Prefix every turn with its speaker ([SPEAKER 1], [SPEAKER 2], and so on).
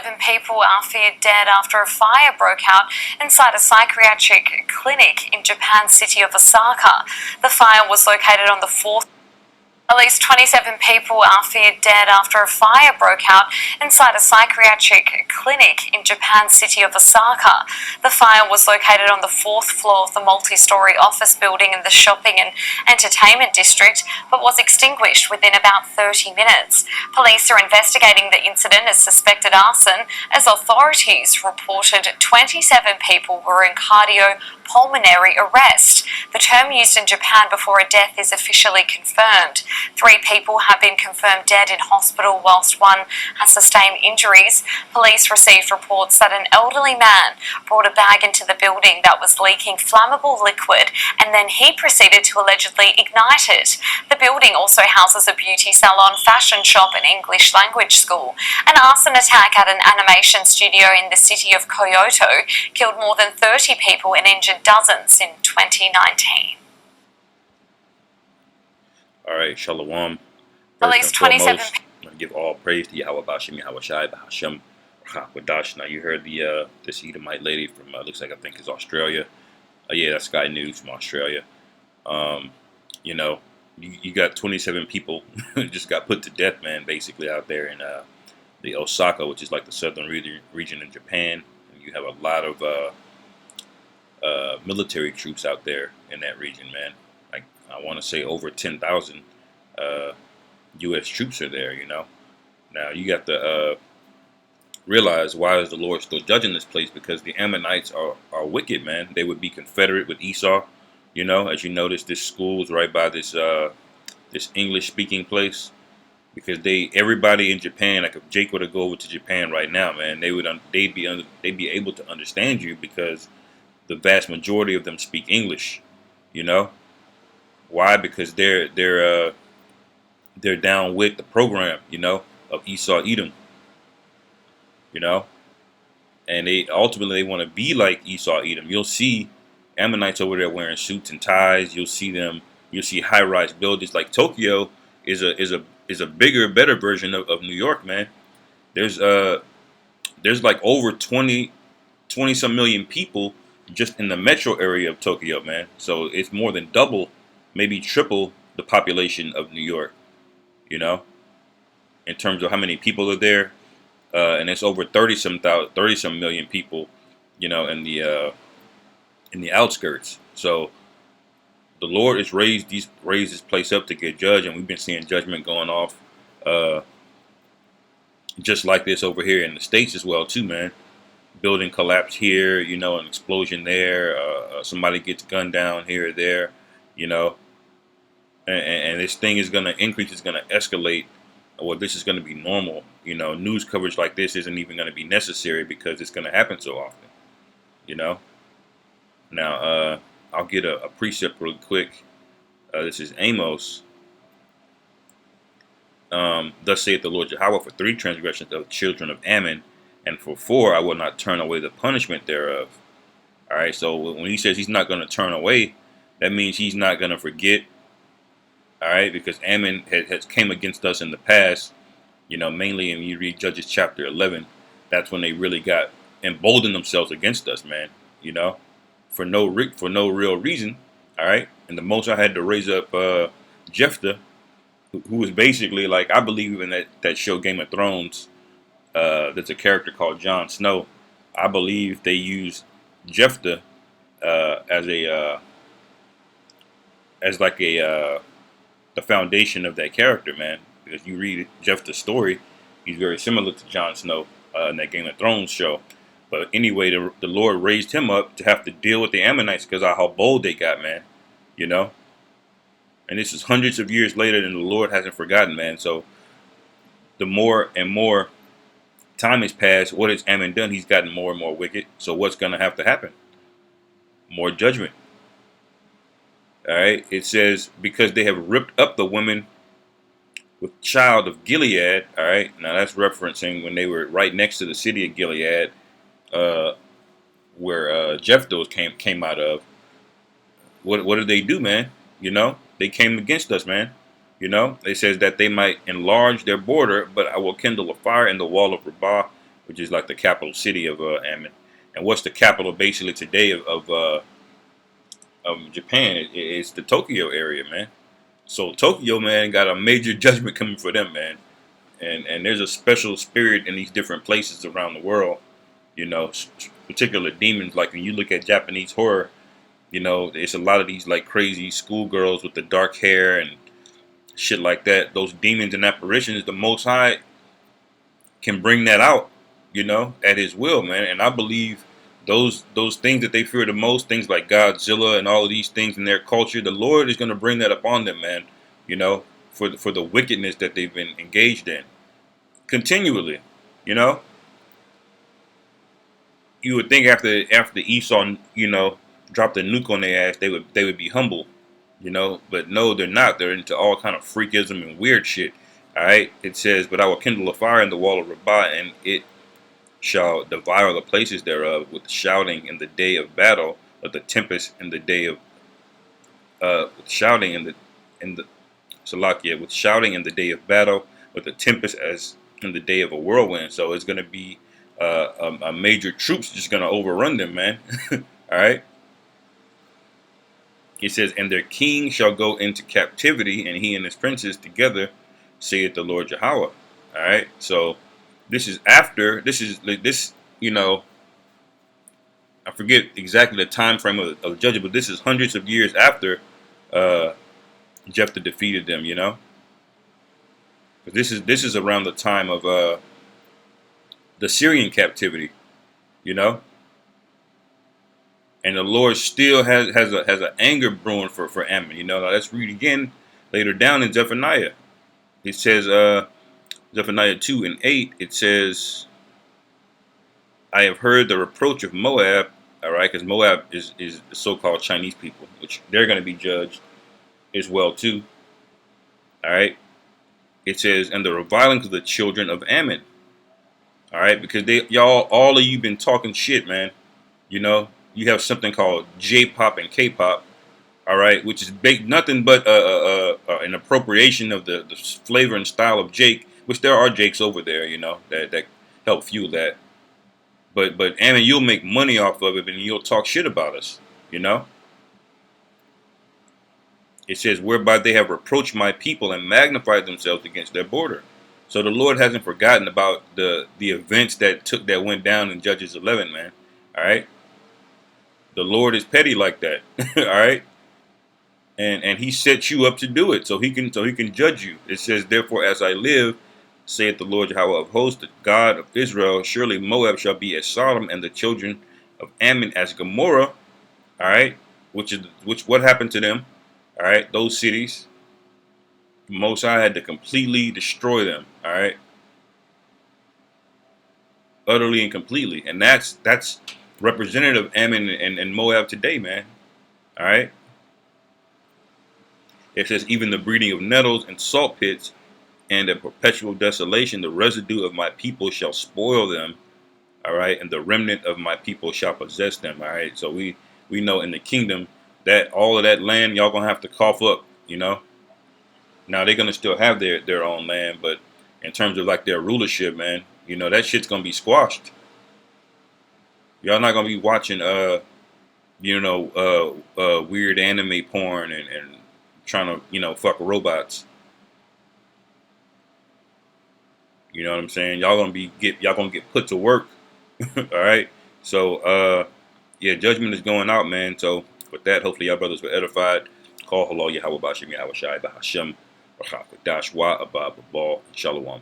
[SPEAKER 1] 27 people are feared dead after a fire broke out inside a psychiatric clinic in Japan's city of Osaka. The fire was located on the fourth. At least 27 people are feared dead after a fire broke out inside a psychiatric clinic in Japan's city of Osaka. The fire was located on the fourth floor of the multi-story office building in the shopping and entertainment district, but was extinguished within about 30 minutes. Police are investigating the incident as suspected arson, as authorities reported 27 people were in cardiopulmonary arrest, the term used in Japan before a death is officially confirmed. 3 people have been confirmed dead in hospital whilst 1 has sustained injuries. Police received reports that an elderly man brought a bag into the building that was leaking flammable liquid, and then he proceeded to allegedly ignite it. The building also houses a beauty salon, fashion shop and English language school. An arson attack at an animation studio in the city of Kyoto killed more than 30 people and injured dozens in 2019.
[SPEAKER 2] All right, Shalom.
[SPEAKER 1] At least 27
[SPEAKER 2] I'm going to give all praise to Yahweh Bashim, Yahweh Shai, Bahasham, Wadash. Now, you heard the this Edomite lady from, looks like I think is Australia. Yeah, that's Sky News from Australia. You know, you got 27 people just got put to death, man, basically out there in the Osaka, which is like the southern region in Japan. And you have a lot of military troops out there in that region, man. Like, I want to say over 10,000 U.S. troops are there, you know. Now, you got to realize, why is the Lord still judging this place? Because the Ammonites are wicked, man. They would be confederate with Esau, you know. As you notice, this school is right by this this English-speaking place. Because everybody in Japan, like if Jake were to go over to Japan right now, man, they'd be able to understand you, because the vast majority of them speak English, you know. Why? Because they're down with the program, you know, of Esau Edom, you know, and they ultimately want to be like Esau Edom. You'll see Ammonites over there wearing suits and ties. You'll see high-rise buildings. Like Tokyo is a bigger, better version of New York, man. There's like over 20 some million people just in the metro area of Tokyo, man. So it's more than double, maybe triple the population of New York, you know, in terms of how many people are there. And it's over 30 some million people, you know, in the outskirts. So the Lord has raised this place up to get judged, and we've been seeing judgment going off just like this over here in the States as well too, man. Building collapse here, you know, an explosion there, somebody gets gunned down here or there, you know. And this thing is going to increase, it's going to escalate. Well, this is going to be normal. You know, news coverage like this isn't even going to be necessary, because it's going to happen so often, you know. Now, I'll get a precept real quick. This is Amos. Thus saith the Lord Yahweh, for 3 transgressions of the children of Ammon, and for 4 I will not turn away the punishment thereof. All right, so when he says he's not going to turn away, that means he's not going to forget. All right, because Ammon has came against us in the past, you know, mainly when you read Judges chapter 11, that's when they really got emboldened themselves against us, man, you know, for no real reason. All right, and the Most High had to raise up Jephthah, who was basically like, I believe in that show Game of Thrones, there's a character called Jon Snow. I believe they used Jephthah as like the foundation of that character, man. Because you read Jephthah's story, he's very similar to Jon Snow in that Game of Thrones show. But anyway, the Lord raised him up to have to deal with the Ammonites because of how bold they got, man. You know? And this is hundreds of years later, and the Lord hasn't forgotten, man. So the more and more time has passed, what has Ammon done? He's gotten more and more wicked. So what's going to have to happen? More judgment. All right, it says, because they have ripped up the women with child of Gilead. All right, now that's referencing when they were right next to the city of Gilead, where Jephthah came out of. What did they do, man? You know, they came against us, man. You know, it says that they might enlarge their border, but I will kindle a fire in the wall of Rabbah which is like the capital city of Ammon. And what's the capital basically today of Japan? It's the Tokyo area, man. So Tokyo, man, got a major judgment coming for them, man. And there's a special spirit in these different places around the world. You know, particular demons. Like when you look at Japanese horror, you know, it's a lot of these like crazy schoolgirls with the dark hair and shit like that. Those demons and apparitions, the Most High can bring that out, you know, at His will, man. And I believe those things that they fear the most, things like Godzilla and all of these things in their culture, the Lord is going to bring that upon them, man. You know, for the wickedness that they've been engaged in continually. You know, you would think after Esau, you know, dropped a nuke on their ass, they would be humble, you know. But no, they're not. They're into all kind of freakism and weird shit. All right. It says, "But I will kindle a fire in the wall of Rabbah, and it shall devour the places thereof with shouting in the day of battle, of the tempest in the day of with shouting in the Salakia, with shouting in the day of battle, with the tempest as in the day of a whirlwind." So it's going to be a major troops just going to overrun them, man. All right. He says, "And their king shall go into captivity, and he and his princes together, saith the Lord Yahweh." All right. So this is after. This. You know, I forget exactly the time frame of judgment, but this is hundreds of years after uh, Jephthah defeated them. You know, but this is around the time of the Syrian captivity. You know, and the Lord still has an anger brewing for Ammon. You know, now let's read again later down in Zephaniah. It says Zephaniah 2:8. It says, "I have heard the reproach of Moab." All right, because Moab is the so-called Chinese people, which they're going to be judged as well too. All right. It says, "And the revilings of the children of Ammon." All right, because all of you been talking shit, man. You know, you have something called J-pop and K-pop. All right, which is nothing but an appropriation of the flavor and style of Jake, which there are Jakes over there, you know, that help fuel that. But Ammon, you'll make money off of it, and you'll talk shit about us, you know. It says, "Whereby they have reproached my people and magnified themselves against their border." So the Lord hasn't forgotten about the events that went down in Judges 11, man. All right, the Lord is petty like that. All right. And He set you up to do it, so he can judge you. It says, "Therefore, as I live, saith the Lord Yahweh of hosts, the God of Israel, surely Moab shall be as Sodom, and the children of Ammon as Gomorrah." All right, which what happened to them? All right, those cities, Most High had to completely destroy them. All right, utterly and completely, and that's representative of Ammon and Moab today, man. All right. It says, "Even the breeding of nettles and salt pits and a perpetual desolation, the residue of my people shall spoil them." All right. "And the remnant of my people shall possess them." All right. So we know in the kingdom that all of that land, y'all going to have to cough up, you know. Now they're going to still have their own land, but in terms of like their rulership, man, you know, that shit's going to be squashed. Y'all not going to be watching, weird anime porn and trying to, you know, fuck robots. You know what I'm saying? Y'all gonna get put to work. All right. So yeah, judgment is going out, man. So with that, hopefully y'all brothers were edified. Call halal Yahweh Bashim Yahweh Shai Bahashem Rachaf Dash Wa Abba Babal Shalom.